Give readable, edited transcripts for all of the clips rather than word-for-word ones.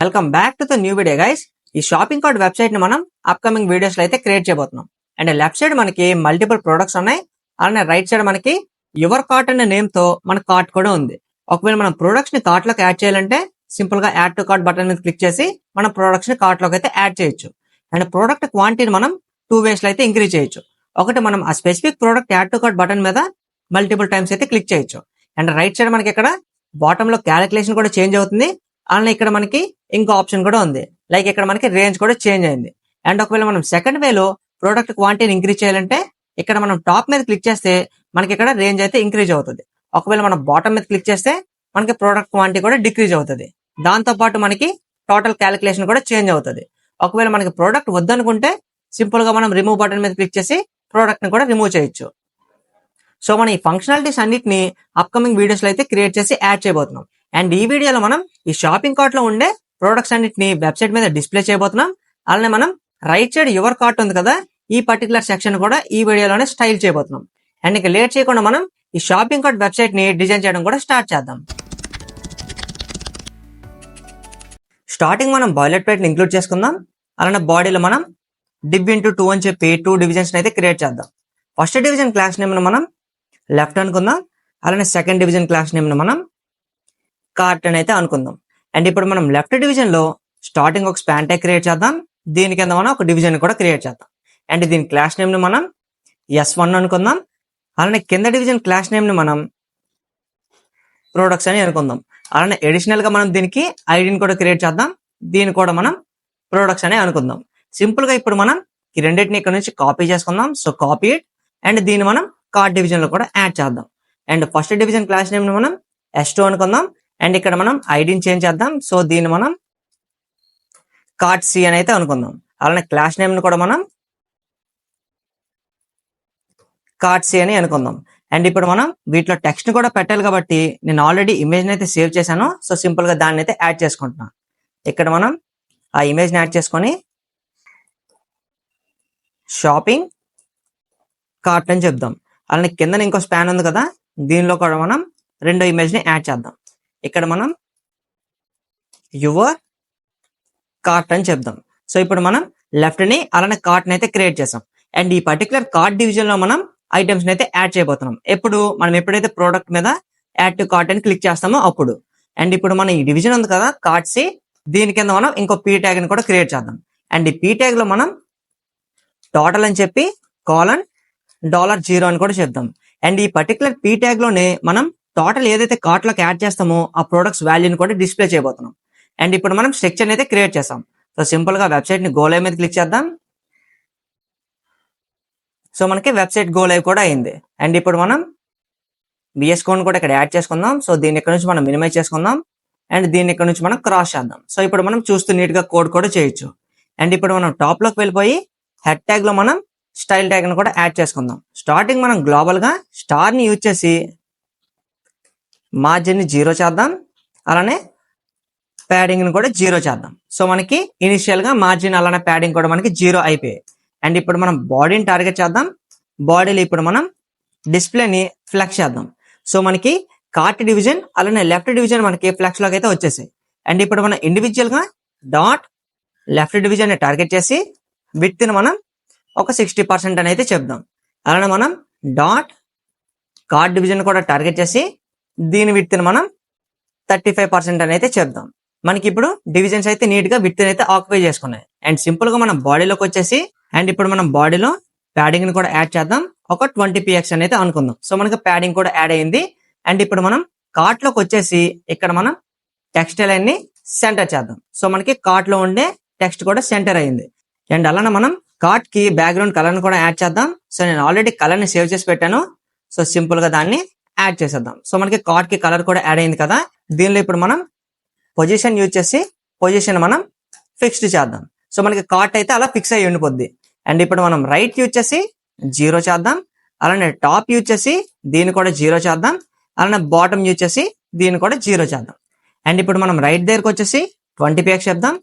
Welcome back to the new video guys. ఈ shopping cart website ని మనం upcoming videos లో అయితే క్రియేట్ చేయబోతున్నాం. అండ్ లెఫ్ట్ సైడ్ మనకి మల్టిపుల్ ప్రొడక్ట్స్ ఉన్నాయి. అలానే రైట్ సైడ్ మనకి యువర్ కార్ట్ అనే నేమ్ తో మన కార్ట్ కూడా ఉంది. ఒకవేళ మనం ప్రొడక్ట్స్ ని కార్ట్ లోకి యాడ్ చేయాలంటే సింపుల్ గా యాడ్ టు కార్ట్ బటన్ మీద క్లిక్ చేసి మన ప్రొడక్ట్స్ ని కార్ట్ లోకి అయితే యాడ్ చేయొచ్చు. అండ్ ప్రొడక్ట్ క్వాంటిటీని మనం 2 వేస్ లో అయితే ఇంక్రీజ్ చేయొచ్చు. ఒకటి మనం ఆ specific product add to cart button మీద మల్టిపుల్ టైమ్స్ అయితే క్లిక్ చేయొచ్చు. అండ్ రైట్ సైడ్ మనకి ఇక్కడ బాటమ్ లో క్యాలిక్యులేషన్ కూడా చేంజ్ అవుతుంది. అలానే ఇక్కడ మనకి ఇంకో ఆప్షన్ కూడా ఉంది, లైక్ ఇక్కడ మనకి రేంజ్ కూడా చేంజ్ అయింది. అండ్ ఒకవేళ మనం సెకండ్ వేలో ప్రోడక్ట్ క్వాంటిటీని ఇంక్రీజ్ చేయాలంటే ఇక్కడ మనం టాప్ మీద క్లిక్ చేస్తే మనకి ఇక్కడ రేంజ్ అయితే ఇంక్రీజ్ అవుతుంది. ఒకవేళ మనం బాటమ్ మీద క్లిక్ చేస్తే మనకి ప్రోడక్ట్ క్వాంటిటీ కూడా డిక్రీజ్ అవుతుంది. దాంతో పాటు మనకి టోటల్ క్యాలిక్యులేషన్ కూడా చేంజ్ అవుతుంది. ఒకవేళ మనకి ప్రోడక్ట్ వద్దనుకుంటే సింపుల్ గా మనం రిమూవ్ బటన్ మీద క్లిక్ చేసి ప్రోడక్ట్ ని కూడా రిమూవ్ చేయొచ్చు. సో మనం ఈ ఫంక్షనాలిటీస్ అన్నిటిని అప్కమింగ్ వీడియోస్ లో అయితే క్రియేట్ చేసి యాడ్ చేయబోతున్నాం. అండ్ ఈ వీడియోలో మనం ఈ షాపింగ్ కార్ట్ లో ఉండే ప్రొడక్ట్స్ అన్నిటిని వెబ్సైట్ మీద డిస్ప్లే చేయబోతున్నాం. అలానే మనం రైట్ సైడ్ యువర్ కార్ట్ ఉంది కదా, ఈ పర్టికులర్ సెక్షన్ కూడా ఈ వీడియోలోనే స్టైల్ చేయబోతున్నాం. అండ్ ఇక లేట్ చేయకుండా మనం ఈ షాపింగ్ కార్ట్ వెబ్సైట్ ని డిజైన్ చేయడం కూడా స్టార్ట్ చేద్దాం. స్టార్టింగ్ మనం బాయిలర్ ప్లేట్ ని ఇంక్లూడ్ చేసుకుందాం. అలానే బాడీలో మనం డిబ్ ఇంటూ 2 అని చెప్పి 2 డివిజన్స్ అయితే క్రియేట్ చేద్దాం. ఫస్ట్ డివిజన్ క్లాస్ నేమ్ ను మనం లెఫ్ట్ అనుకుందాం. అలానే సెకండ్ డివిజన్ క్లాస్ నేమ్ ను మనం కార్ట్ అని అయితే అనుకుందాం. అండ్ ఇప్పుడు మనం లెఫ్ట్ డివిజన్ లో స్టార్టింగ్ ఒక స్పాన్ ట్యాగ్ క్రియేట్ చేద్దాం. దీని కింద మనం ఒక డివిజన్ కూడా క్రియేట్ చేద్దాం. అండ్ దీని క్లాస్ నేమ్ ని మనం S1 అనుకుందాం. అలానే కింద డివిజన్ క్లాస్ నేమ్ ని మనం ప్రొడక్ట్స్ అని అనుకుందాం. అలానే అడిషనల్ గా మనం దీనికి ఐడిని కూడా క్రియేట్ చేద్దాం. దీన్ని కూడా మనం ప్రొడక్ట్స్ అని అనుకుందాం. సింపుల్ గా ఇప్పుడు మనం ఈ రెండింటిని ఇక్కడ నుంచి కాపీ చేసుకుందాం. So copy it. అండ్ దీన్ని మనం కార్ట్ డివిజన్ లో కూడా యాడ్ చేద్దాం. And first division class name ని మనం S2 అనుకుందాం. అండ్ ఇక్కడ మనం ఐడిని చేంజ్ చేద్దాం. సో దీన్ని మనం కార్ట్ సి అని అయితే అనుకుందాం. అలానే క్లాస్ నేమ్ ని కూడా మనం కార్ట్ సి అని అనుకుందాం. అండ్ ఇప్పుడు మనం వీటిలో టెక్స్ట్ ని కూడా పెట్టాలి కాబట్టి నేను ఆల్రెడీ ఇమేజ్ ని అయితే సేవ్ చేశాను. సో సింపుల్ గా దాన్ని అయితే యాడ్ చేసుకుంటున్నాను. ఇక్కడ మనం ఆ ఇమేజ్ ని యాడ్ చేసుకొని షాపింగ్ కార్ట్ అని చెప్దాం. అలానే కింద ఇంకో స్పాన్ ఉంది కదా, దీనిలో కూడా మనం రెండో ఇమేజ్ ని యాడ్ చేద్దాం. ఇక్కడ మనం యువర్ కార్ట్ అని చెప్దాం. సో ఇప్పుడు మనం లెఫ్ట్ ని అలానే కార్ట్ ని అయితే క్రియేట్ చేసాం. అండ్ ఈ పర్టికులర్ కార్ట్ డివిజన్ లో మనం ఐటమ్స్ ని అయితే యాడ్ చేయబోతున్నాం. మనం ఎప్పుడైతే ప్రోడక్ట్ మీద యాడ్ టు కార్ట్ అని క్లిక్ చేస్తామో అప్పుడు. అండ్ ఇప్పుడు మనం ఈ డివిజన్ ఉంది కదా కార్ట్ సి, దీని కింద మనం ఇంకో పీ ట్యాగ్ ని కూడా క్రియేట్ చేద్దాం. అండ్ ఈ పీ ట్యాగ్ లో మనం టోటల్ అని చెప్పి కోలన్ $0 అని కూడా చెప్దాం. అండ్ ఈ పర్టికులర్ పీ ట్యాగ్ లోనే మనం టోటల్ ఏదైతే కార్ట్ లోకి యాడ్ చేస్తామో ఆ ప్రొడక్ట్స్ వాల్యూని కూడా డిస్ప్లే చేయబోతున్నాం. అండ్ ఇప్పుడు మనం స్ట్రక్చర్ అయితే క్రియేట్ చేస్తాం. సో సింపుల్ గా వెబ్సైట్ ని గో లైవ్ మీద క్లిక్ చేద్దాం. సో మనకి వెబ్సైట్ గో లైవ్ కూడా అయింది. అండ్ ఇప్పుడు మనం బిఎస్ కోడ్ కూడా ఇక్కడ యాడ్ చేసుకుందాం. సో దీన్ని ఇక్కడ నుంచి మనం మినిమైజ్ చేసుకుందాం. అండ్ దీన్ని ఇక్కడ నుంచి మనం క్రాస్ చేద్దాం. సో ఇప్పుడు మనం చూస్తూ నీట్ గా కోడ్ కూడా చేయొచ్చు. అండ్ ఇప్పుడు మనం టాప్ లోకి వెళ్ళిపోయి హెడ్ ట్యాగ్ లో మనం స్టైల్ ట్యాగ్ ని కూడా యాడ్ చేసుకుందాం. స్టార్టింగ్ మనం గ్లోబల్ గా స్టార్ ని యూజ్ చేసి మార్జిన్ ని 0 చేద్దాం. అలానే ప్యాడింగ్ ని కూడా 0 చేద్దాం. సో మనకి ఇనిషియల్ గా మార్జిన్ అలానే ప్యాడింగ్ కూడా మనకి 0 అయిపోయాయి. అండ్ ఇప్పుడు మనం బాడీని టార్గెట్ చేద్దాం. బాడీలో ఇప్పుడు మనం డిస్ప్లేని ఫ్లెక్స్ చేద్దాం. సో మనకి కార్ట్ డివిజన్ అలానే లెఫ్ట్ డివిజన్ మనకి ఫ్లెక్స్ లోకి అయితే వచ్చేసాయి. అండ్ ఇప్పుడు మనం ఇండివిజువల్ గా డాట్ లెఫ్ట్ డివిజన్ ని టార్గెట్ చేసి విడ్త్ ని మనం ఒక 60% అని అయితే చెప్దాం. అలానే మనం డాట్ కార్ట్ డివిజన్ కూడా టార్గెట్ చేసి దీని విడ్త్ ని మనం 35% అని అయితే చెప్దాం. మనకి ఇప్పుడు డివిజన్స్ అయితే నీట్ గా విడ్త్ అయితే ఆక్యుపై చేసుకున్నాయి. అండ్ సింపుల్ గా మనం బాడీలోకి వచ్చేసి అండ్ ఇప్పుడు మనం బాడీలో ప్యాడింగ్ ని కూడా యాడ్ చేద్దాం. ఒక 20px అని అయితే అనుకుందాం. సో మనకి ప్యాడింగ్ కూడా యాడ్ అయింది. అండ్ ఇప్పుడు మనం కార్ట్ లోకి వచ్చేసి ఇక్కడ మనం టెక్స్ట్ లైన్ ని సెంటర్ చేద్దాం. సో మనకి కార్ట్ లో ఉండే టెక్స్ట్ కూడా సెంటర్ అయింది. అండ్ అలానే మనం కార్ట్ కి బ్యాక్గ్రౌండ్ కలర్ ని కూడా యాడ్ చేద్దాం. సో నేను ఆల్రెడీ కలర్ ని సేవ్ చేసి పెట్టాను. సో సింపుల్ గా దాన్ని యాడ్ చేసేద్దాం. సో మనకి కార్ట్ కి కలర్ కూడా యాడ్ అయింది కదా, దీనిలో ఇప్పుడు మనం పొజిషన్ యూజ్ చేసి పొజిషన్ మనం ఫిక్స్డ్ చేద్దాం. సో మనకి కార్ట్ అయితే అలా ఫిక్స్ అయ్యి ఉండిపోద్ది. అండ్ ఇప్పుడు మనం రైట్ యూజ్ చేసి 0 చేద్దాం. అలానే టాప్ యూజ్ చేసి దీన్ని కూడా 0 చేద్దాం. అలానే బాటమ్ యూజ్ చేసి దీన్ని కూడా 0 చేద్దాం. అండ్ ఇప్పుడు మనం రైట్ దగ్గరకు వచ్చేసి 20px చేద్దాం.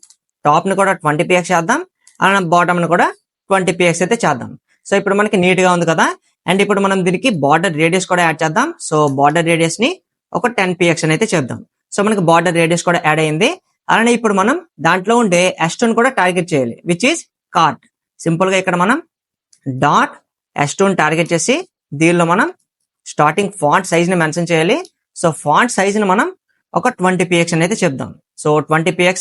టాప్ ని కూడా 20px చేద్దాం. అలానే బాటమ్ ని కూడా 20px అయితే చేద్దాం. సో ఇప్పుడు మనకి నీట్ గా ఉంది కదా. అండ్ ఇప్పుడు మనం దీనికి బార్డర్ రేడియస్ కూడా యాడ్ చేద్దాం. సో బార్డర్ రేడియస్ ని ఒక 10px అని అయితే చెప్దాం. సో మనకి బార్డర్ రేడియస్ కూడా యాడ్ అయింది. అలానే ఇప్పుడు మనం దాంట్లో ఉండే S2 కూడా టార్గెట్ చేయాలి, విచ్ ఈస్ కార్ట్. సింపుల్ గా ఇక్కడ మనం డాట్ S2 టార్గెట్ చేసి దీనిలో మనం స్టార్టింగ్ ఫాంట్ సైజ్ ని మెన్షన్ చేయాలి. సో ఫాంట్ సైజ్ ని మనం ఒక 20px అనేది చెప్దాం. సో 20px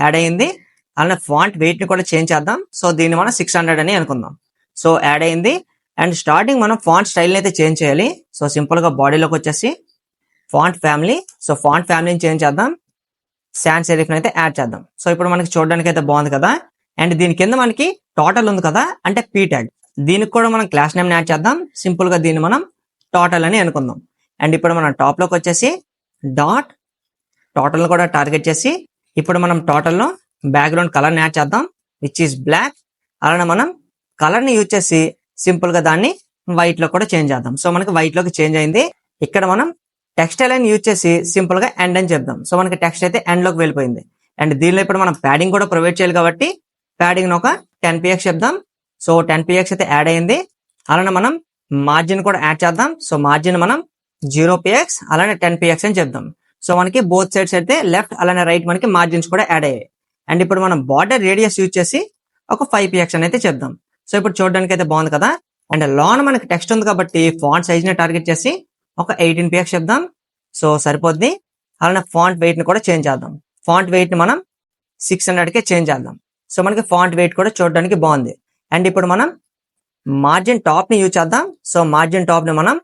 యాడ్ అయింది. అలానే ఫాంట్ వెయిట్ ని కూడా చేంజ్ చేద్దాం. సో దీన్ని మనం 600 అని అనుకుందాం. సో యాడ్ అయింది. అండ్ స్టార్టింగ్ మనం ఫాంట్ స్టైల్ అయితే చేంజ్ చేయాలి. సో సింపుల్ గా బాడీలోకి వచ్చేసి ఫాంట్ ఫ్యామిలీ, సో ఫాంట్ ఫ్యామిలీని చేంజ్ చేద్దాం. సాన్స్ సెరిఫ్ అయితే యాడ్ చేద్దాం. సో ఇప్పుడు మనకి చూడడానికి అయితే బాగుంది కదా. అండ్ దీని కింద మనకి టోటల్ ఉంది కదా, అంటే పీ ట్యాగ్, దీనికి కూడా మనం క్లాస్ నేమ్ యాడ్ చేద్దాం. సింపుల్ గా దీన్ని మనం టోటల్ అని అనుకుందాం. అండ్ ఇప్పుడు మనం టాప్ లోకి వచ్చేసి డాట్ టోటల్ కూడా టార్గెట్ చేసి ఇప్పుడు మనం టోటల్ లో బ్యాక్గ్రౌండ్ కలర్ ని యాడ్ చేద్దాం, విచ్ ఈస్ బ్లాక్. అలానే మనం కలర్ ని యూజ్ చేసి సింపుల్ గా దాన్ని వైట్ లో కూడా చేంజ్ చేద్దాం. సో మనకి వైట్ లోకి చేంజ్ అయింది. ఇక్కడ మనం టెక్స్ట్ లైన్ యూజ్ చేసి సింపుల్ గా ఎండ్ అని చెప్దాం. సో మనకి టెక్స్ట్ అయితే ఎండ్ లోకి వెళ్ళిపోయింది. అండ్ దీనిలో ఇప్పుడు మనం ప్యాడింగ్ కూడా ప్రొవైడ్ చేయాలి కాబట్టి ప్యాడింగ్ ఒక 10px చెప్దాం. సో 10px అయితే యాడ్ అయింది. అలానే మనం మార్జిన్ కూడా యాడ్ చేద్దాం. సో మార్జిన్ మనం 0px అలానే 10px అని చెప్దాం. సో మనకి బోత్ సైడ్స్ అయితే లెఫ్ట్ అలానే రైట్ మనకి మార్జిన్స్ కూడా యాడ్ అయ్యాయి. అండ్ ఇప్పుడు మనం బార్డర్ రేడియస్ యూజ్ చేసి ఒక 5px అని అయితే చెప్దాం. సో ఇప్పుడు చూడడానికి అయితే బాగుంది కదా. అండ్ లోన మనకి టెక్స్ట్ ఉంది కాబట్టి ఫాంట్ సైజ్ ని టార్గెట్ చేసి ఒక 18px చెప్దాం. సో సరిపోద్ది. అలానే ఫాంట్ వెయిట్ ని కూడా చేంజ్ చేద్దాం. ఫాంట్ వెయిట్ ని మనం 600కే చేంజ్ చేద్దాం. సో మనకి ఫాంట్ వెయిట్ కూడా చూడడానికి బాగుంది. అండ్ ఇప్పుడు మనం మార్జిన్ టాప్ ని యూజ్ చేద్దాం. సో మార్జిన్ టాప్ ని మనం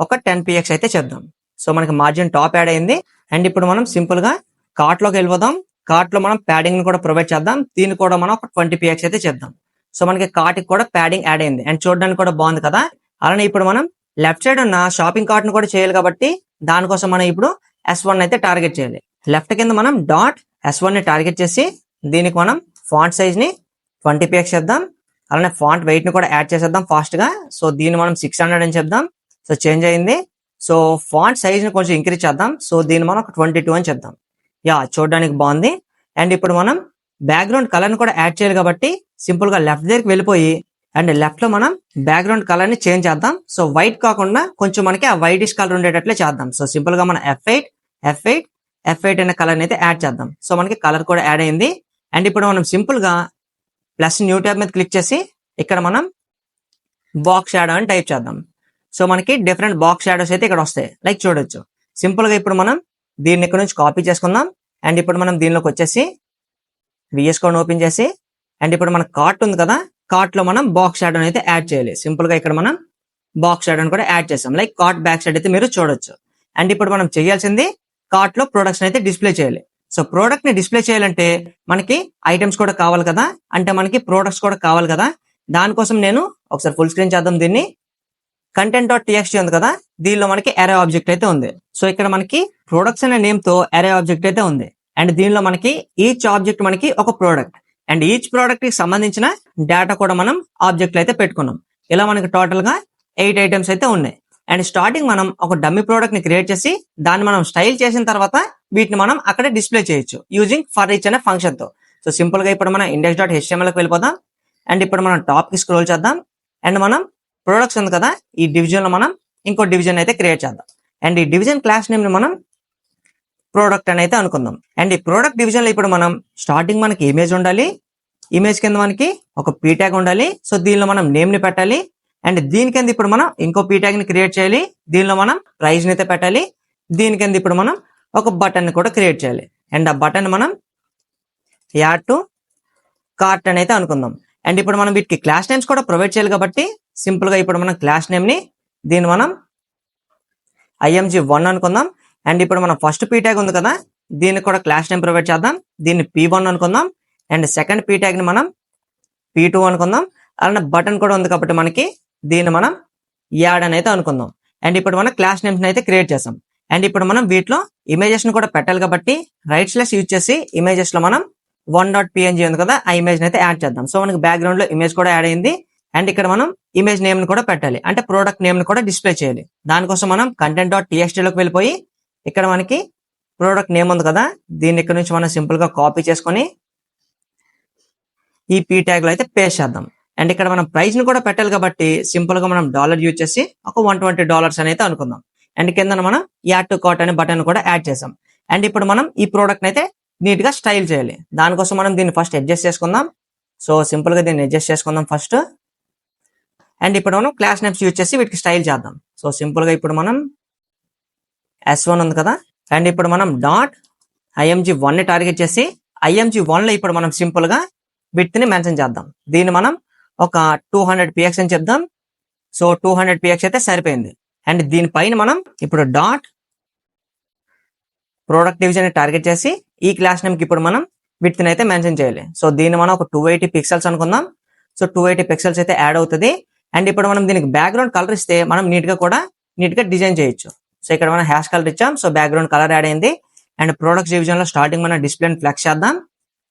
ఒక 10px అయితే చెప్దాం. సో మనకి మార్జిన్ టాప్ యాడ్ అయింది. అండ్ ఇప్పుడు మనం సింపుల్ గా కార్ట్ లోకి వెళ్ళిపోదాం. కార్ట్ లో మనం ప్యాడింగ్ ని కూడా ప్రొవైడ్ చేద్దాం. దీన్ని కూడా మనం ఒక 20px అయితే చెప్దాం. సో మనకి కార్ట్ కి కూడా ప్యాడింగ్ యాడ్ అయింది. అండ్ చూడడానికి కూడా బాగుంది కదా. అలానే ఇప్పుడు మనం లెఫ్ట్ సైడ్ ఉన్న షాపింగ్ కార్ట్ ని కూడా చేయాలి కాబట్టి దానికోసం మనం ఇప్పుడు S1 అయితే టార్గెట్ చేయాలి. లెఫ్ట్ కింద మనం డాట్ S1 ని టార్గెట్ చేసి దీనికి మనం ఫాంట్ సైజ్ ని 20px చెప్దాం. అలానే ఫాంట్ వెయిట్ ని కూడా యాడ్ చేసేద్దాం ఫాస్ట్ గా. సో దీన్ని మనం 600 అని చెప్దాం. సో చేంజ్ అయింది. సో ఫాంట్ సైజ్ ని కొంచెం ఇంక్రీజ్ చేద్దాం. సో దీన్ని మనం ఒక 22 అని చెప్దాం. యా చూడడానికి బాగుంది. అండ్ ఇప్పుడు మనం బ్యాక్గ్రౌండ్ కలర్ ని కూడా యాడ్ చేయాలి కాబట్టి సింపుల్ గా లెఫ్ట్ దగ్గరికి వెళ్ళిపోయి అండ్ లెఫ్ట్ లో మనం బ్యాక్గ్రౌండ్ కలర్ ని చేంజ్ చేద్దాం. సో వైట్ కాకుండా కొంచెం మనకి ఆ వైటిష్ కలర్ ఉండేటట్లే చేద్దాం. సో సింపుల్ గా మనం F8 అనే కలర్ ని అయితే యాడ్ చేద్దాం. సో మనకి కలర్ కూడా యాడ్ అయింది. అండ్ ఇప్పుడు మనం సింపుల్ గా ప్లస్ న్యూ ట్యాబ్ మీద క్లిక్ చేసి ఇక్కడ మనం బాక్స్ షాడో అని టైప్ చేద్దాం. సో మనకి డిఫరెంట్ బాక్స్ షాడోస్ అయితే ఇక్కడ వస్తాయి, లైక్ చూడొచ్చు. సింపుల్ గా ఇప్పుడు మనం దీన్ని ఇక్కడ నుంచి కాపీ చేసుకుందాం. అండ్ ఇప్పుడు మనం దీనిలోకి వచ్చేసి విఎస్ కోడ్ ఓపెన్ చేసి అండ్ ఇప్పుడు మన కార్ట్ ఉంది కదా, కార్ట్ లో మనం బాక్స్ షాడోని అయితే యాడ్ చేయాలి. సింపుల్ గా ఇక్కడ మనం బాక్స్ షాడోని కూడా యాడ్ చేసాం, లైక్ కార్ట్ బ్యాక్ సైడ్ అయితే మీరు చూడొచ్చు. అండ్ ఇప్పుడు మనం చేయాల్సింది కార్ట్ లో ప్రొడక్ట్స్ అయితే డిస్ప్లే చేయాలి. సో ప్రోడక్ట్ ని డిస్ప్లే చేయాలంటే మనకి ఐటమ్స్ కూడా కావాలి కదా, అంటే మనకి ప్రొడక్ట్స్ కూడా కావాలి కదా. దానికోసం నేను ఒకసారి ఫుల్ స్క్రీన్ చేద్దాం. దీన్ని content.txt ఉంది కదా, దీనిలో మనకి అరే ఆబ్జెక్ట్ అయితే ఉంది. సో ఇక్కడ మనకి ప్రొడక్ట్స్ అనే నేమ్ తో అరే ఆబ్జెక్ట్ అయితే ఉంది. అండ్ దీనిలో మనకి ఈచ్ ఆబ్జెక్ట్ మనకి ఒక ప్రోడక్ట్ అండ్ ఈచ్ ప్రోడక్ట్ కి సంబంధించిన డేటా కూడా మనం ఆబ్జెక్ట్ అయితే పెట్టుకున్నాం. ఇలా మనకి టోటల్ గా 8 ఐటమ్స్ అయితే ఉన్నాయి. అండ్ స్టార్టింగ్ మనం ఒక డమ్మీ ప్రోడక్ట్ ని క్రియేట్ చేసి దాన్ని మనం స్టైల్ చేసిన తర్వాత వీటిని మనం అక్కడ డిస్ప్లే చేయొచ్చు యూజింగ్ ఫర్ ఈచ్ అనే ఫంక్షన్ తో. సో సింపుల్ గా ఇప్పుడు మనం index.html కి వెళ్ళిపోదాం. అండ్ ఇప్పుడు మనం టాప్ కి స్క్రోల్ చేద్దాం. అండ్ మనం ప్రొడక్ట్స్ ఉంది కదా, ఈ డివిజన్ లో మనం ఇంకో డివిజన్ అయితే క్రియేట్ చేద్దాం. అండ్ ఈ డివిజన్ క్లాస్ నేమ్ ని మనం ప్రోడక్ట్ అని అయితే అనుకుందాం. అండ్ ఈ ప్రోడక్ట్ డివిజన్ లో ఇప్పుడు మనం స్టార్టింగ్ మనకి ఇమేజ్ ఉండాలి, ఇమేజ్ కింద మనకి ఒక పీ ట్యాగ్ ఉండాలి. సో దీనిలో మనం నేమ్ ని పెట్టాలి. అండ్ దీని కింద ఇప్పుడు మనం ఇంకో పీ ట్యాగ్ ని క్రియేట్ చేయాలి, దీనిలో మనం ప్రైజ్ ని అయితే పెట్టాలి. దీని కింద ఇప్పుడు మనం ఒక బటన్ ని కూడా క్రియేట్ చేయాలి. అండ్ ఆ బటన్ మనం యాడ్ టు కార్ట్ అని అయితే అనుకుందాం. అండ్ ఇప్పుడు మనం వీటికి క్లాస్ నేమ్స్ కూడా ప్రొవైడ్ చేయాలి కాబట్టి సింపుల్ గా ఇప్పుడు మనం క్లాస్ నేమ్ ని దీన్ని మనం img1 అనుకుందాం. అండ్ ఇప్పుడు మనం ఫస్ట్ పీ ట్యాగ్ ఉంది కదా, దీనికి కూడా క్లాస్ నేమ్ ప్రొవైడ్ చేద్దాం. దీన్ని p1 అనుకుందాం. అండ్ సెకండ్ పీ ట్యాగ్ ని మనం p2 అనుకుందాం. అలానే బటన్ కూడా ఉంది కాబట్టి మనకి దీన్ని మనం యాడ్ అని అయితే అనుకుందాం. అండ్ ఇప్పుడు మనం క్లాస్ నేమ్స్ అయితే క్రియేట్ చేసాం. అండ్ ఇప్పుడు మనం వీటిలో ఇమేజెస్ ని కూడా పెట్టాలి కాబట్టి రైట్ స్లాష్ యూజ్ చేసి ఇమేజెస్ లో మనం 1.png ఉంది కదా, ఆ ఇమేజ్ ని అయితే యాడ్ చేద్దాం. సో మనకి బ్యాక్గ్రౌండ్ లో ఇమేజ్ కూడా యాడ్ అయింది. అండ్ ఇక్కడ మనం ఇమేజ్ నేమ్ ని కూడా పెట్టాలి, అంటే ప్రోడక్ట్ నేమ్ ని కూడా డిస్ప్లే చేయాలి. దానికోసం మనం content.txt లోకి వెళ్ళిపోయి ఇక్కడ మనకి ప్రోడక్ట్ నేమ్ ఉంది కదా, దీన్ని ఇక్కడ నుంచి మనం సింపుల్ గా కాపీ చేసుకొని ఈ పీ ట్యాగ్ లో అయితే పేస్ట్ చేద్దాం. అండ్ ఇక్కడ మనం ప్రైస్ ని కూడా పెట్టాలి కాబట్టి సింపుల్ గా మనం డాలర్ యూజ్ చేసి ఒక $120 అని అయితే అనుకుందాం. అండ్ కింద మనం యాడ్ టు కార్ట్ అనే బటన్ కూడా యాడ్ చేసాం. అండ్ ఇప్పుడు మనం ఈ ప్రోడక్ట్ అయితే నీట్ గా స్టైల్ చేయాలి. దానికోసం మనం దీన్ని ఫస్ట్ అడ్జస్ట్ చేసుకుందాం. సో సింపుల్ గా దీన్ని అడ్జస్ట్ చేసుకుందాం ఫస్ట్. అండ్ ఇప్పుడు మనం క్లాస్ నేమ్స్ యూజ్ చేసి వీటికి స్టైల్ చేద్దాం. సో సింపుల్ గా ఇప్పుడు మనం S1 ఉంది కదా, అండ్ ఇప్పుడు మనం డాట్ img1 ని టార్గెట్ చేసి img1 లో ఇప్పుడు మనం సింపుల్ గా విడ్త్ ని మెన్షన్ చేద్దాం. దీన్ని మనం ఒక 200 px అని చెప్దాం. సో 200 px అయితే సరిపోయింది. అండ్ దీనిపైన మనం ఇప్పుడు డాట్ ప్రోడక్ట్ డివిజన్ ని టార్గెట్ చేసి ఈ క్లాస్ నేమ్ కి ఇప్పుడు మనం విడ్త్ ని అయితే మెన్షన్ చేయాలి. సో దీన్ని మనం ఒక 280 పిక్సెల్స్ అనుకుందాం. సో 280 పిక్సెల్స్ అయితే యాడ్ అవుతుంది. అండ్ ఇప్పుడు మనం దీనికి బ్యాక్గ్రౌండ్ కలర్ ఇస్తే మనం నీట్ గా డిజైన్ చేయొచ్చు. సో ఇక్కడ మనం హ్యాష్ కలర్ ఇచ్చాం. సో బ్యాక్గ్రౌండ్ కలర్ యాడ్ అయింది. అండ్ ప్రోడక్ట్స్ డివిజన్ లో స్టార్టింగ్ మనం డిస్ప్లే ఫ్లెక్స్ చేద్దాం.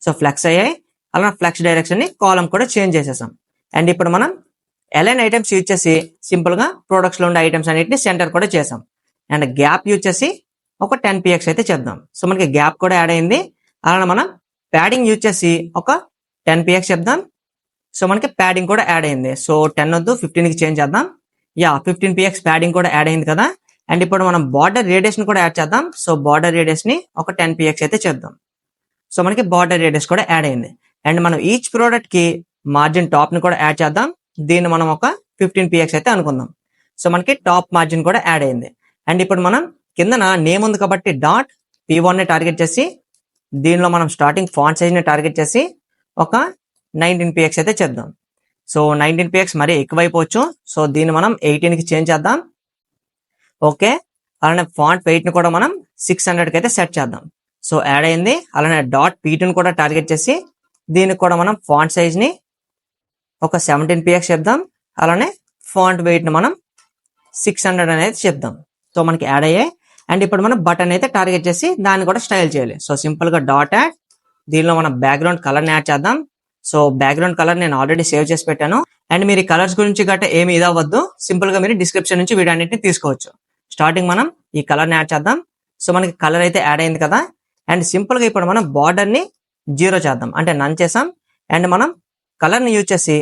సో ఫ్లెక్స్ అయ్యాయి. అలా ఫ్లెక్స్ డైరెక్షన్ ని కాలం కూడా చేంజ్ చేసేసాం. అండ్ ఇప్పుడు మనం అలైన్ ఐటమ్స్ యూజ్ చేసి సింపుల్ గా ప్రొడక్ట్స్ లో ఉండే ఐటమ్స్ అన్నిటిని సెంటర్ కూడా చేసాం. అండ్ గ్యాప్ యూజ్ చేసి ఒక 10 px అయితే చెప్దాం. సో మనకి గ్యాప్ కూడా యాడ్ అయింది. అలా మనం ప్యాడింగ్ యూజ్ చేసి ఒక 10 px చెప్దాం. సో మనకి ప్యాడింగ్ కూడా యాడ్ అయింది. సో 10 వద్దు 15 కి చేంజ్ చేద్దాం. 15 px ప్యాడింగ్ కూడా యాడ్ అయింది కదా. అండ్ ఇప్పుడు మనం బార్డర్ రేడియస్ ని కూడా యాడ్ చేద్దాం. సో బార్డర్ రేడియస్ ని ఒక 10 px అయితే చెప్దాం. సో మనకి బార్డర్ రేడియస్ కూడా యాడ్ అయింది. అండ్ మనం ఈచ్ ప్రోడక్ట్ కి మార్జిన్ టాప్ ని కూడా యాడ్ చేద్దాం. దీన్ని మనం ఒక 15 px అయితే అనుకుందాం. సో మనకి టాప్ మార్జిన్ కూడా యాడ్ అయింది. అండ్ ఇప్పుడు మనం కిందన నేమ్ ఉంది కాబట్టి డాట్ p1 ని టార్గెట్ చేసి దీనిలో మనం స్టార్టింగ్ ఫాంట్ సైజ్ ని టార్గెట్ చేసి ఒక 19 px అయితే చెప్దాం. సో 19 px మరీ ఎక్కువైపోవచ్చు. సో దీన్ని మనం 18 కి చేంజ్ చేద్దాం. ఓకే, అలానే ఫాంట్ వెయిట్ ని కూడా మనం 600 కి అయితే సెట్ చేద్దాం. సో యాడ్ అయింది. అలానే డాట్ p2 ని కూడా టార్గెట్ చేసి దీనికి కూడా మనం ఫాంట్ సైజ్ ని ఒక 17 px చెప్దాం. అలానే ఫాంట్ వెయిట్ ని మనం 600 అనేది చెప్దాం. సో మనకి యాడ్ అయ్యాయి. అండ్ ఇప్పుడు మనం బటన్ అయితే టార్గెట్ చేసి దాన్ని కూడా స్టైల్ చేయాలి. సో సింపుల్ గా డాట్ యాడ్, దీనిలో మనం బ్యాక్గ్రౌండ్ కలర్ ని యాడ్ చేద్దాం. సో బ్యాక్గ్రౌండ్ కలర్ నేను ఆల్రెడీ సేవ్ చేసి పెట్టాను. అండ్ మీరు కలర్స్ గురించి గట్రా ఏమి ఇదవ్వద్దు, సింపుల్ గా మీరు డిస్క్రిప్షన్ నుంచి వీడియో అన్నింటిని తీసుకోవచ్చు. స్టార్టింగ్ మనం ఈ కలర్ ని యాడ్ చేద్దాం. సో మనకి కలర్ అయితే యాడ్ అయింది కదా. అండ్ సింపుల్ గా ఇప్పుడు మనం బార్డర్ ని 0 చేద్దాం, అంటే నన్ చేసాం. అండ్ మనం కలర్ ని యూజ్ చేసి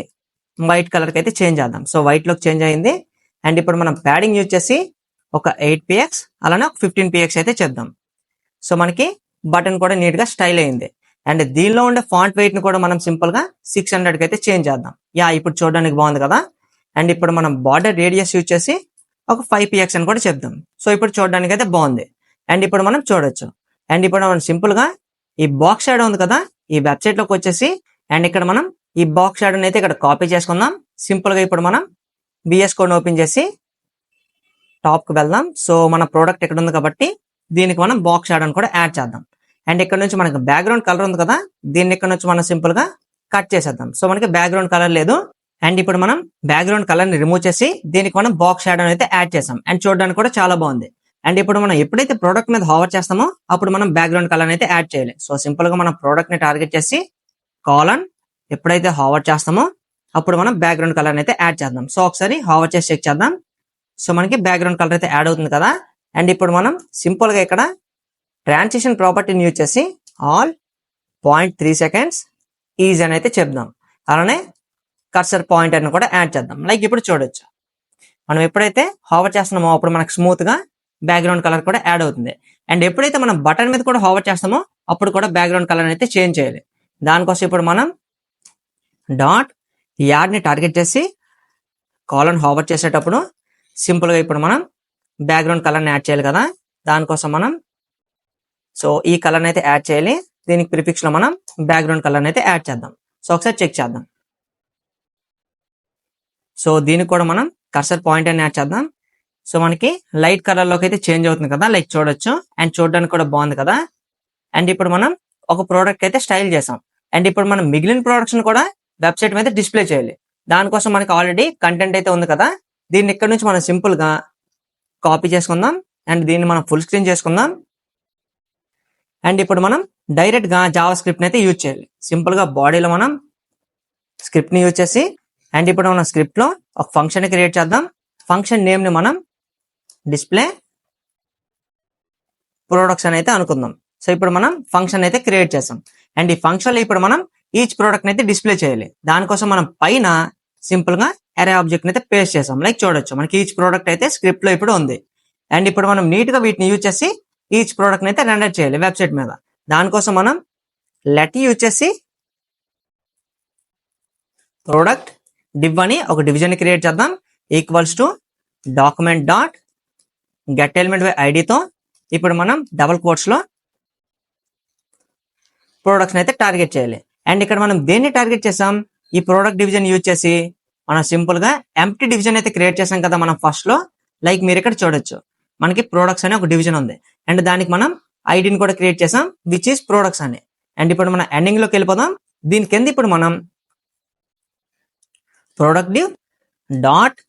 వైట్ కలర్ కి అయితే చేంజ్ చేద్దాం. సో వైట్ లోకి చేంజ్ అయింది. అండ్ ఇప్పుడు మనం ప్యాడింగ్ యూజ్ చేసి ఒక 8 px అలానే ఒక 15 px అయితే చేద్దాం. సో మనకి బటన్ కూడా నీట్ గా స్టైల్ అయింది. అండ్ దీనిలో ఉండే ఫాంట్ వెయిట్ ని కూడా మనం సింపుల్ గా 600 కి అయితే చేంజ్ చేద్దాం. ఇప్పుడు చూడడానికి బాగుంది కదా. అండ్ ఇప్పుడు మనం బార్డర్ రేడియస్ యూజ్ చేసి ఒక 5 px అని కూడా చెప్దాం. సో ఇప్పుడు చూడడానికి అయితే బాగుంది. అండ్ ఇప్పుడు మనం చూడొచ్చు. అండ్ ఇప్పుడు మనం సింపుల్ గా ఈ బాక్స్ షాడో ఉంది కదా, ఈ వెబ్సైట్ లోకి వచ్చేసి అండ్ ఇక్కడ మనం ఈ బాక్స్ షాడోని అయితే ఇక్కడ కాపీ చేసుకుందాం. సింపుల్ గా ఇప్పుడు మనం VS కోడ్ ఓపెన్ చేసి టాప్ కి వెళ్దాం. సో మన ప్రోడక్ట్ ఇక్కడ ఉంది కాబట్టి దీనికి మనం బాక్స్ షాడోని కూడా యాడ్ చేద్దాం. అండ్ ఇక్కడ నుంచి మనకి బ్యాక్గ్రౌండ్ కలర్ ఉంది కదా, దీన్ని ఇక్కడ నుంచి మనం సింపుల్ గా కట్ చేసేద్దాం. సో మనకి బ్యాక్గ్రౌండ్ కలర్ లేదు. అండ్ ఇప్పుడు మనం బ్యాక్గ్రౌండ్ కలర్ ని రిమూవ్ చేసి దీనికి మనం బాక్స్ షాడోని అయితే యాడ్ చేసాం. అండ్ చూడడానికి కూడా చాలా బాగుంది. అండ్ ఇప్పుడు మనం ఎప్పుడైతే ప్రోడక్ట్ మీద హోవర్ చేస్తామో అప్పుడు మనం బ్యాక్గ్రౌండ్ కలర్ అయితే యాడ్ చేయాలి. సో సింపుల్ గా మనం ప్రోడక్ట్ ని టార్గెట్ చేసి కాలన్ ఎప్పుడైతే హోవర్ చేస్తామో అప్పుడు మనం బ్యాక్గ్రౌండ్ కలర్ అయితే యాడ్ చేద్దాం. సో ఒకసారి హోవర్ చేసి చెక్ చేద్దాం. సో మనకి బ్యాక్గ్రౌండ్ కలర్ అయితే యాడ్ అవుతుంది కదా. అండ్ ఇప్పుడు మనం సింపుల్ గా ఇక్కడ ట్రాన్సిషన్ ప్రాపర్టీని యూజ్ చేసి ఆల్ 0.3 seconds ఈజ్ అని అయితే చెప్దాం. అలానే కర్సర్ పాయింటర్ ని కూడా యాడ్ చేద్దాం. లైక్ ఇప్పుడు చూడొచ్చు, మనం ఎప్పుడైతే హోవర్ చేస్తున్నామో అప్పుడు మనకు స్మూత్ గా బ్యాక్గ్రౌండ్ కలర్ కూడా యాడ్ అవుతుంది. అండ్ ఎప్పుడైతే మనం బటన్ మీద కూడా హోవర్ చేస్తామో అప్పుడు కూడా బ్యాక్గ్రౌండ్ కలర్ అయితే చేంజ్ చేయాలి. దానికోసం ఇప్పుడు మనం డాట్ యాడ్ ని టార్గెట్ చేసి కాలన్ హోవర్ చేసేటప్పుడు సింపుల్ గా ఇప్పుడు మనం బ్యాక్గ్రౌండ్ కలర్ ని యాడ్ చేయాలి కదా. దానికోసం మనం సో ఈ కలర్ అయితే యాడ్ చేయాలి. దీనికి ప్రిఫిక్స్ లో మనం బ్యాక్గ్రౌండ్ కలర్ అయితే యాడ్ చేద్దాం. సో ఒకసారి చెక్ చేద్దాం. సో దీనికి కూడా మనం కర్సర్ పాయింట్ అని యాడ్ చేద్దాం. సో మనకి లైట్ కలర్ లోకి అయితే చేంజ్ అవుతుంది కదా, లైక్ చూడొచ్చు. అండ్ చూడడానికి కూడా బాగుంది కదా. అండ్ ఇప్పుడు మనం ఒక ప్రోడక్ట్ అయితే స్టైల్ చేసాం. అండ్ ఇప్పుడు మనం మిగిలిన ప్రొడక్ట్స్ కూడా వెబ్సైట్ మీద డిస్ప్లే చేయాలి. దానికోసం మనకి ఆల్రెడీ కంటెంట్ అయితే ఉంది కదా, దీన్ని ఇక్కడ నుంచి మనం సింపుల్ గా కాపీ చేసుకుందాం. అండ్ దీన్ని మనం ఫుల్ స్క్రీన్ చేసుకుందాం. అండ్ ఇప్పుడు మనం డైరెక్ట్ గా జావా స్క్రిప్ట్ అయితే యూజ్ చేయాలి. సింపుల్ గా బాడీలో మనం స్క్రిప్ట్ ని యూజ్ చేసి అండ్ ఇప్పుడు మనం స్క్రిప్ట్ లో ఒక ఫంక్షన్ ని క్రియేట్ చేద్దాం. ఫంక్షన్ నేమ్ ని మనం డిస్ప్లే ప్రొడక్ట్స్ అని అయితే అనుకుందాం. సో ఇప్పుడు మనం ఫంక్షన్ అయితే క్రియేట్ చేసాం. అండ్ ఈ ఫంక్షన్ లో ఇప్పుడు మనం ఈచ్ ప్రోడక్ట్ అయితే డిస్ప్లే చేయాలి. దానికోసం మనం పైన సింపుల్ గా అరే ఆబ్జెక్ట్ అయితే పేస్ట్ చేసాం. లైక్ చూడొచ్చు, మనకి ఈచ్ ప్రోడక్ట్ అయితే స్క్రిప్ట్ లో ఇప్పుడు ఉంది. అండ్ ఇప్పుడు మనం నీట్ గా వీటిని యూజ్ చేసి ఈచ్ ప్రోడక్ట్ అయితే రెండర్ చేయాలి వెబ్సైట్ మీద. దానికోసం మనం లెట్ యూజ్ చేసి ప్రోడక్ట్ div అని ఒక డివిజన్ క్రియేట్ చేద్దాం. Equals to document dot get element by ఐడితో ఇప్పుడు మనం డబుల్ కోట్స్ లో ప్రొడక్ట్స్ అయితే టార్గెట్ చేయాలి. అండ్ ఇక్కడ మనం దేన్ని టార్గెట్ చేసాం, ఈ ప్రోడక్ట్ డివిజన్ యూజ్ చేసి మనం సింపుల్ గా ఎంప్టీ డివిజన్ అయితే క్రియేట్ చేసాం కదా మనం ఫస్ట్ లో. లైక్ మీరు ఇక్కడ చూడొచ్చు, మనకి ప్రొడక్ట్స్ అనే ఒక డివిజన్ ఉంది అండ్ దానికి మనం ఐడిని కూడా క్రియేట్ చేసాం విచ్ ఈస్ ప్రొడక్ట్స్ అని. అండ్ ఇప్పుడు మనం ఎండింగ్ లోకి వెళ్ళిపోదాం. దీని కింద ఇప్పుడు మనం product div dot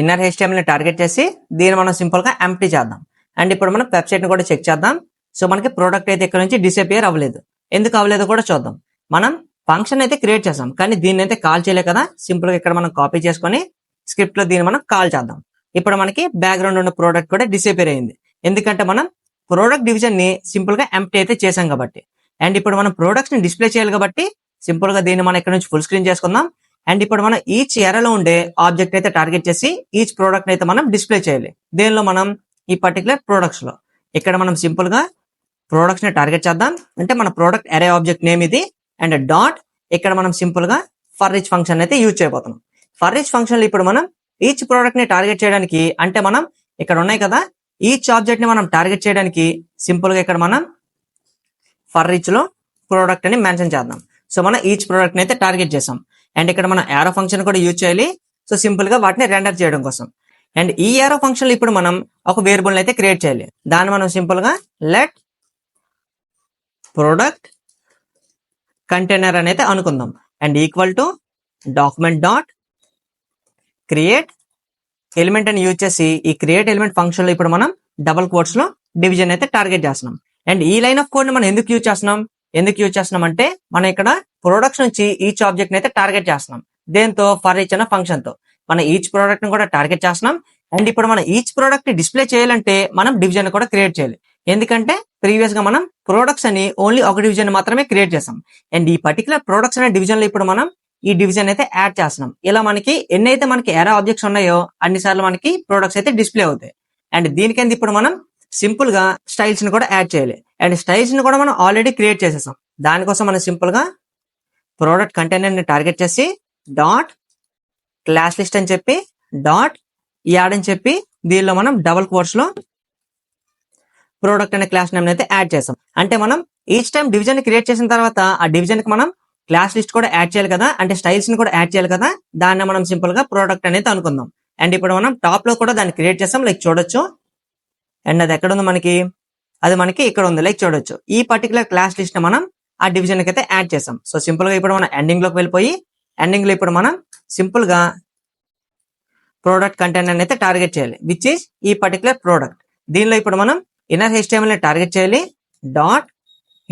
inner HTML target చేసి దీన్ని మనం సింపుల్ గా ఎంప్టీ చేద్దాం. అండ్ ఇప్పుడు మనం వెబ్సైట్ ని కూడా చెక్ చేద్దాం. సో మనకి ప్రోడక్ట్ అయితే ఇక్కడ నుంచి డిసపియర్ అవ్వలేదు. ఎందుకు అవ్వలేదో కూడా చూద్దాం. మనం ఫంక్షన్ అయితే క్రియేట్ చేసాం కానీ దీన్ని అయితే కాల్ చేయలే కదా. సింపుల్ గా ఇక్కడ మనం కాపీ చేసుకొని స్క్రిప్ట్ లో దీన్ని మనం కాల్ చేద్దాం. ఇప్పుడు మనకి బ్యాక్గ్రౌండ్ ఉన్న ప్రోడక్ట్ కూడా డిసపియర్ అయింది. ఎందుకంటే మనం ప్రోడక్ట్ డివిజన్ ని సింపుల్ గా ఎంప్టీ అయితే చేసాం కాబట్టి. అండ్ ఇప్పుడు మనం ప్రొడక్ట్స్ ని డిస్ప్లే చేయాలి కాబట్టి సింపుల్ గా దీన్ని మనం ఇక్కడ నుంచి ఫుల్ స్క్రీన్ చేసుకుందాం. అండ్ ఇప్పుడు మనం ఈచ్ ఎరలో ఉండే ఆబ్జెక్ట్ అయితే టార్గెట్ చేసి ఈచ్ ప్రోడక్ట్ అయితే మనం డిస్ప్లే చేయాలి. దేనిలో మనం ఈ పర్టికులర్ ప్రొడక్ట్స్ లో ఇక్కడ మనం సింపుల్ గా ప్రొడక్ట్స్ ని టార్గెట్ చేద్దాం. అంటే మన ప్రోడక్ట్ అరే ఆబ్జెక్ట్ నేమ్ ఇది. అండ్ డాట్ ఇక్కడ మనం సింపుల్ గా ఫర్ ఈచ్ ఫంక్షన్ అయితే యూజ్ చేయబోతున్నాం. ఫర్ ఈచ్ ఫంక్షన్ లో ఇప్పుడు మనం ఈచ్ ప్రోడక్ట్ ని టార్గెట్ చేయడానికి అంటే మనం ఇక్కడ ఉన్నాయి కదా ఈచ్ ఆబ్జెక్ట్ ని మనం టార్గెట్ చేయడానికి సింపుల్ గా ఇక్కడ మనం ఫర్ ఈచ్ లో ప్రోడక్ట్ అని మెన్షన్ చేద్దాం. సో మనం ఈచ్ ప్రోడక్ట్ ని అయితే టార్గెట్ చేసాం. అండ్ ఇక్కడ మనం యారో ఫంక్షన్ కూడా యూజ్ చేయాలి. సో సింపుల్ గా వాటిని రెండర్ చేయడం కోసం. అండ్ ఈ యారో ఫంక్షన్ లో ఇప్పుడు మనం ఒక వేరియబుల్ అయితే క్రియేట్ చేయాలి. దాన్ని మనం సింపుల్ గా లెట్ ప్రోడక్ట్ కంటైనర్ అని అయితే అనుకుందాం. And equal to document dot create element అని యూజ్ చేసి ఈ క్రియేట్ ఎలిమెంట్ ఫంక్షన్ లో ఇప్పుడు మనం డబుల్ కోట్స్ లో డివిజన్ అయితే టార్గెట్ చేస్తున్నాం. అండ్ ఈ లైన్ ఆఫ్ కోడ్ ని మనం ఎందుకు యూజ్ చేస్తున్నాం అంటే మనం ఇక్కడ ప్రొడక్ట్స్ నుంచి ఈచ్ ఆబ్జెక్ట్ అయితే టార్గెట్ చేస్తున్నాం. దేంతో ఫర్ ఈచ్ అనే ఫంక్షన్ తో మనం ఈచ్ ప్రోడక్ట్ ని కూడా టార్గెట్ చేస్తున్నాం. అండ్ ఇప్పుడు మనం ఈచ్ ప్రోడక్ట్ ని డిస్ప్లే చేయాలంటే మనం డివిజన్ కూడా క్రియేట్ చేయాలి. ఎందుకంటే ప్రీవియస్ గా మనం ప్రొడక్ట్స్ అని ఓన్లీ ఒక డివిజన్ మాత్రమే క్రియేట్ చేసాం. అండ్ ఈ పర్టికులర్ ప్రొడక్ట్స్ అనే డివిజన్ లో ఇప్పుడు మనం ఈ డివిజన్ అయితే యాడ్ చేస్తున్నాం. ఇలా మనకి ఎన్నైతే మనకి ఎరా ఆబ్జెక్ట్స్ ఉన్నాయో అన్నిసార్లు మనకి ప్రొడక్ట్స్ అయితే డిస్ప్లే అవుతాయి. అండ్ దీనికింద ఇప్పుడు మనం సింపుల్ గా స్టైల్స్ ని కూడా యాడ్ చేయాలి. అండ్ స్టైల్స్ ని కూడా మనం ఆల్రెడీ క్రియేట్ చేసేసాం. దానికోసం మనం సింపుల్ గా ప్రోడక్ట్ కంటైనర్ ని టార్గెట్ చేసి డాట్ క్లాస్ లిస్ట్ అని చెప్పి డాట్ యాడ్ అని చెప్పి దీనిలో మనం డబుల్ కోట్స్ లో ప్రోడక్ట్ అనే క్లాస్ నేమ్ అయితే యాడ్ చేసాం. అంటే మనం ఈచ్ టైం డివిజన్ ని క్రియేట్ చేసిన తర్వాత ఆ డివిజన్ కి మనం క్లాస్ లిస్ట్ కూడా యాడ్ చేయాలి కదా, అంటే స్టైల్స్ ని కూడా యాడ్ చేయాలి కదా. దాన్ని మనం సింపుల్ గా ప్రోడక్ట్ అనేది అనుకుందాం. అండ్ ఇప్పుడు మనం టాప్ లో కూడా దాన్ని క్రియేట్ చేసాం, లైక్ చూడొచ్చు. అండ్ అది ఎక్కడ ఉంది మనకి, అది మనకి ఇక్కడ ఉంది, లైక్ చూడొచ్చు. ఈ పర్టికులర్ క్లాస్ లిస్ట్ ని మనం ఆ డివిజన్ కి అయితే యాడ్ చేసాం. సో సింపుల్ గా ఇప్పుడు మనం ఎండింగ్ లోకి వెళ్ళిపోయి ఎండింగ్ లో ఇప్పుడు మనం సింపుల్ గా ప్రోడక్ట్ కంటైనర్ అయితే టార్గెట్ చేయాలి విచ్ ఈస్ ఈ పర్టికులర్ ప్రోడక్ట్. దీనిలో ఇప్పుడు మనం ఇన్నర్ HTML ని టార్గెట్ చేయాలి. డాట్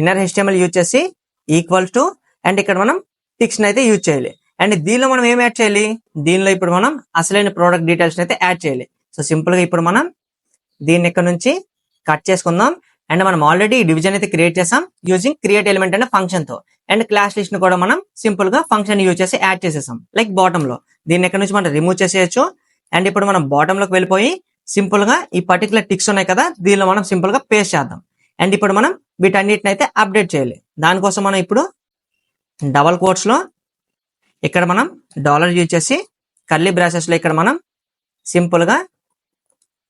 ఇన్నర్ HTML యూజ్ చేసి ఈక్వల్ టు అండ్ ఇక్కడ మనం టిక్స్ అయితే యూజ్ చేయాలి. అండ్ దీనిలో మనం ఏం యాడ్ చేయాలి, దీనిలో ఇప్పుడు మనం అసలైన ప్రోడక్ట్ డీటెయిల్స్ అయితే యాడ్ చేయాలి. సో సింపుల్ గా ఇప్పుడు మనం దీన్ని ఇక్కడ నుంచి కట్ చేసుకుందాం. అండ్ మనం ఆల్రెడీ డివిజన్ అయితే క్రియేట్ చేసాం యూజింగ్ క్రియేట్ ఎలిమెంట్ అనే ఫంక్షన్ తో. అండ్ క్లాస్ లిస్ట్ ని కూడా మనం సింపుల్ గా ఫంక్షన్ యూజ్ చేసి యాడ్ చేసేసాం, లైక్ బాటమ్ లో. దీన్ని ఇక్కడ నుంచి మనం రిమూవ్ చేసేయచ్చు. అండ్ ఇప్పుడు మనం బాటమ్ లోకి వెళ్ళిపోయి సింపుల్ గా ఈ పర్టికులర్ టిక్స్ ఉన్నాయి కదా, దీనిలో మనం సింపుల్ గా పేస్ట్ చేద్దాం. అండ్ ఇప్పుడు మనం వీటన్నిటిని అయితే అప్డేట్ చేయాలి. దానికోసం మనం ఇప్పుడు డబల్ కోట్స్ లో ఇక్కడ మనం డాలర్ యూజ్ చేసి కర్లీ బ్రాసెస్ లో ఇక్కడ మనం సింపుల్ గా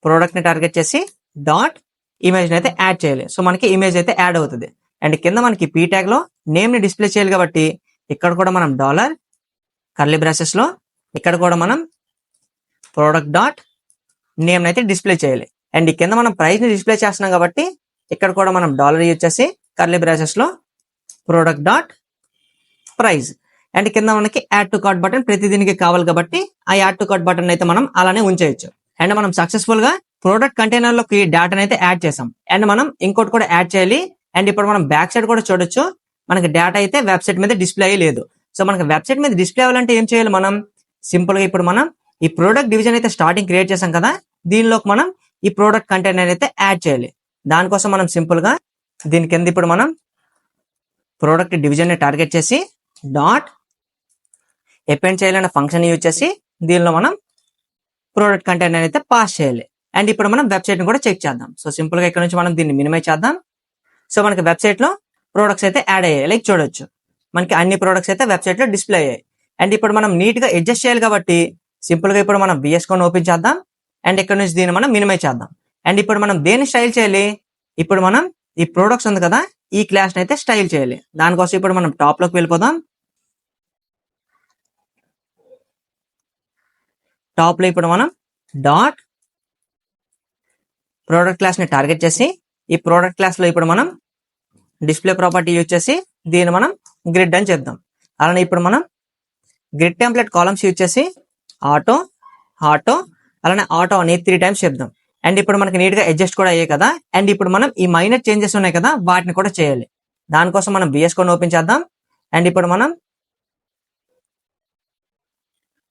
ప్రోడక్ట్ ని టార్గెట్ చేసి డాట్ ఇమేజ్ అయితే యాడ్ చేయాలి. సో మనకి ఇమేజ్ అయితే యాడ్ అవుతుంది. అండ్ కింద మనకి పీ ట్యాగ్ లో నేమ్ ని డిస్ప్లే చేయాలి కాబట్టి ఇక్కడ కూడా మనం డాలర్ కర్లీ బ్రాసెస్ లో ఇక్కడ కూడా మనం ప్రోడక్ట్ డాట్ నేమ్ అయితే డిస్ప్లే చేయాలి. అండ్ కింద మనం ప్రైస్ ని డిస్ప్లే చేస్తున్నాం కాబట్టి ఇక్కడ కూడా మనం డాలర్ యూజ్ చేసి కర్లీ బ్రాసెస్ లో ప్రోడక్ట్ డాట్ ప్రైస్. అండ్ కింద మనకి యాడ్ టు కార్ట్ బటన్ ప్రతి దీనికి కావాలి కాబట్టి ఆ యాడ్ టు కార్ట్ బటన్ అయితే మనం అలానే ఉంచేయచ్చు. అండ్ మనం సక్సెస్ఫుల్ గా ప్రోడక్ట్ కంటైనర్ లోకి డేటాను అయితే యాడ్ చేసాం. అండ్ మనం ఇంకోటి కూడా యాడ్ చేయాలి. అండ్ ఇప్పుడు మనం బ్యాక్ సైడ్ కూడా చూడొచ్చు, మనకి డేటా అయితే వెబ్సైట్ మీద డిస్ప్లే అయ్యలేదు. సో మనకి వెబ్సైట్ మీద డిస్ప్లే అవ్వాలంటే ఏం చేయాలి, మనం సింపుల్ గా ఇప్పుడు మనం ఈ ప్రోడక్ట్ డివిజన్ అయితే స్టార్టింగ్ క్రియేట్ చేసాం కదా, దీనిలోకి మనం ఈ ప్రోడక్ట్ కంటైనర్ అయితే యాడ్ చేయాలి. దానికోసం మనం సింపుల్ గా దీని కింద ఇప్పుడు మనం ప్రోడక్ట్ డివిజన్ ని టార్గెట్ చేసి డాట్ అపెండ్ చేయాలన్న ఫంక్షన్ యూజ్ చేసి దీనిలో మనం ప్రోడక్ట్ కంటైనర్ అయితే పాస్ చేయాలి. అండ్ ఇప్పుడు మనం వెబ్సైట్ ని కూడా చెక్ చేద్దాం. సో సింపుల్ గా ఇక్కడ నుంచి మనం దీన్ని మినిమైజ్ చేద్దాం. సో మనకి వెబ్సైట్ లో ప్రొడక్ట్స్ అయితే యాడ్ అయ్యాయి. లైక్ చూడొచ్చు మనకి అన్ని ప్రొడక్ట్స్ అయితే వెబ్సైట్ లో డిస్ప్లే అయ్యాయి. అండ్ ఇప్పుడు మనం నీట్ గా అడ్జస్ట్ చేయాలి కాబట్టి సింపుల్ గా ఇప్పుడు మనం VS Code ఓపెన్ చేద్దాం. అండ్ ఇక్కడ నుంచి దీన్ని మనం మినిమైజ్ చేద్దాం. అండ్ ఇప్పుడు మనం దేన్ని స్టైల్ చేయాలి? ఇప్పుడు మనం ఈ ప్రొడక్ట్స్ ఉంది కదా, ఈ క్లాస్ అయితే స్టైల్ చేయాలి. దానికోసం ఇప్పుడు మనం టాప్ లోకి వెళ్ళిపోదాం. టాప్ లో ఇప్పుడు మనం డాట్ ప్రోడక్ట్ క్లాస్ ని టార్గెట్ చేసి ఈ ప్రోడక్ట్ క్లాస్ లో ఇప్పుడు మనం డిస్ప్లే ప్రాపర్టీ యూజ్ చేసి దీన్ని మనం గ్రిడ్ అని చెప్దాం. అలానే ఇప్పుడు మనం గ్రిడ్ టెంప్లెట్ కాలమ్స్ యూజ్ చేసి ఆటో ఆటో అలానే ఆటో అని 3 టైమ్స్ చెప్దాం. అండ్ ఇప్పుడు మనకి నీట్ గా అడ్జస్ట్ కూడా అయ్యాయి కదా. అండ్ ఇప్పుడు మనం ఈ మైనర్ చేంజెస్ ఉన్నాయి కదా, వాటిని కూడా చేయాలి. దానికోసం మనం VS Code ఓపెన్ చేద్దాం. అండ్ ఇప్పుడు మనం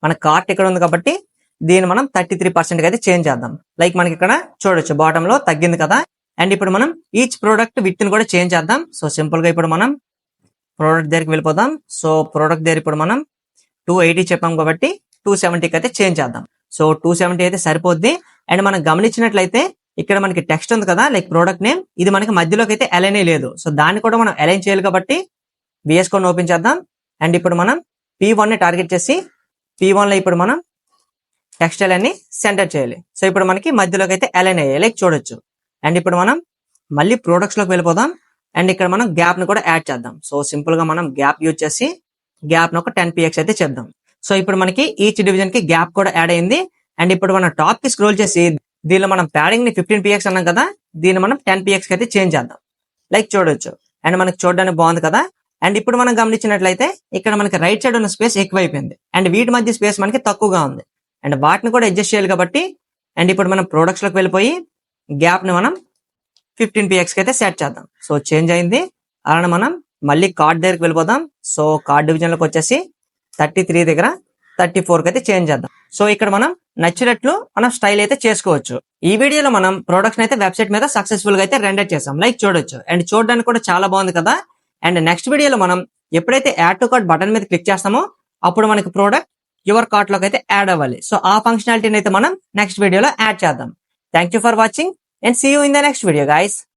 మన కార్ట్ ఇక్కడ ఉంది కాబట్టి దీన్ని మనం 33% అయితే చేంజ్ చేద్దాం. లైక్ మనకి ఇక్కడ చూడొచ్చు బాటమ్ లో తగ్గింది కదా. అండ్ ఇప్పుడు మనం ఈచ్ ప్రోడక్ట్ విత్ ని కూడా చేంజ్ చేద్దాం. సో సింపుల్ గా ఇప్పుడు మనం ప్రోడక్ట్ దగ్గరికి వెళ్ళిపోదాం. సో ప్రోడక్ట్ దగ్గర ఇప్పుడు మనం 280 చెప్పాం కాబట్టి 270కి అయితే చేంజ్ చేద్దాం. సో 270 అయితే సరిపోద్ది. అండ్ మనం గమనించినట్లయితే ఇక్కడ మనకి టెక్స్ట్ ఉంది కదా, లైక్ ప్రోడక్ట్ నేమ్, ఇది మనకి మధ్యలోకి అయితే అలైన్ లేదు. సో దాన్ని కూడా మనం అలైన్ చేయాలి కాబట్టి VS Code ఓపెన్ చేద్దాం. అండ్ ఇప్పుడు మనం P1 ని టార్గెట్ చేసి P1 లో ఇప్పుడు మనం టెక్స్టైల్ అన్ని సెంటర్ చేయాలి. సో ఇప్పుడు మనకి మధ్యలోకి అయితే అలైన్ అయ్యాయి, లైక్ చూడొచ్చు. అండ్ ఇప్పుడు మనం మళ్ళీ ప్రొడక్ట్స్ లోకి వెళ్ళిపోదాం. అండ్ ఇక్కడ మనం గ్యాప్ ని కూడా యాడ్ చేద్దాం. సో సింపుల్ గా మనం గ్యాప్ యూజ్ చేసి గ్యాప్ ను ఒక 10px అయితే చెప్దాం. సో ఇప్పుడు మనకి ఈచ్ డివిజన్ కి గ్యాప్ కూడా యాడ్ అయింది. అండ్ ఇప్పుడు మనం టాప్ కి స్క్రోల్ చేసి దీనిలో మనం ప్యాడింగ్ ని 15px అన్నాం కదా, దీన్ని మనం 10px కి అయితే చేంజ్ చేద్దాం. లైక్ చూడొచ్చు. అండ్ మనకి చూడడానికి బాగుంది కదా. అండ్ ఇప్పుడు మనం గమనించినట్లయితే ఇక్కడ మనకి రైట్ సైడ్ ఉన్న స్పేస్ ఎక్కువైపోయింది. అండ్ వీటి మధ్య స్పేస్ మనకి తక్కువగా ఉంది. అండ్ వాటిని కూడా అడ్జస్ట్ చేయాలి కాబట్టి అండ్ ఇప్పుడు మనం ప్రొడక్ట్స్ లోకి వెళ్ళిపోయి గ్యాప్ ని మనం 15px కి అయితే సెట్ చేద్దాం. సో చేంజ్ అయింది. అలానే మనం మళ్ళీ కార్డ్ దగ్గరికి వెళ్ళిపోదాం. సో కార్డ్ డివిజన్ లోకి వచ్చేసి 33 దగ్గర 34 కి అయితే చేంజ్ చేద్దాం. సో ఇక్కడ మనం నచ్చినట్లు మనం స్టైల్ అయితే చేసుకోవచ్చు. ఈ వీడియోలో మనం ప్రొడక్ట్స్ అయితే వెబ్సైట్ మీద సక్సెస్ఫుల్ గా అయితే రెండర్ చేసాం, లైక్ చూడొచ్చు. అండ్ చూడడానికి కూడా చాలా బాగుంది కదా. అండ్ నెక్స్ట్ వీడియోలో మనం ఎప్పుడైతే యాడ్ టు కార్ట్ బటన్ మీద క్లిక్ చేస్తామో అప్పుడు మనకి ప్రోడక్ట్ యువర్ కార్ట్ లోకి అయితే యాడ్ అవ్వాలి. సో ఆ ఫంక్షనాలిటీని అయితే మనం నెక్స్ట్ వీడియోలో యాడ్ చేద్దాం. Thank you for watching and see you in the next video guys.